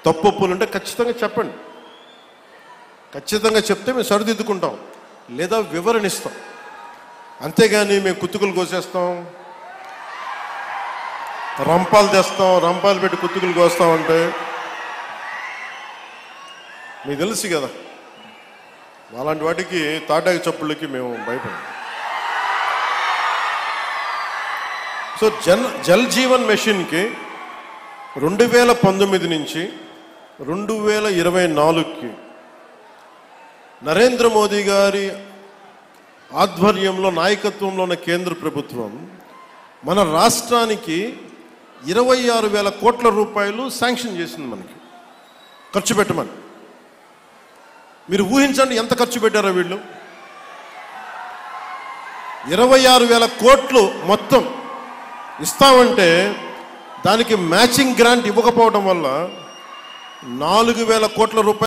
తప్పులు ఉంటే ఖచ్చితంగా చెప్పండి. ఖచ్చితంగా చెప్తే మేము సరిదిద్దుకుంటాం, లేదా వివరణ ఇస్తాం. అంతేగాని మేము కుత్తుకులు కోసేస్తాం, రంపాలు తెస్తాం, రంపాలు పెట్టి కుత్తుకులు కోస్తామంటే మీకు తెలుసు కదా, అలాంటి వాటికి తాటాకి చప్పుళ్ళకి మేము భయపడం. సో జల్ జీవన్ మిషన్కి 2019 నుంచి 2024కి నరేంద్ర మోదీ గారి ఆధ్వర్యంలో నాయకత్వంలో ఉన్న కేంద్ర ప్రభుత్వం మన రాష్ట్రానికి 26,000 కోట్ల రూపాయలు శాంక్షన్ చేసింది, మనకి ఖర్చు పెట్టమని. మీరు ఊహించండి ఎంత ఖర్చు పెట్టారో వీళ్ళు. 26,000 కోట్లు మొత్తం ఇస్తామంటే దానికి మ్యాచింగ్ గ్రాంట్ ఇవ్వకపోవడం వల్ల 4,000 కోట్ల రూపాయలు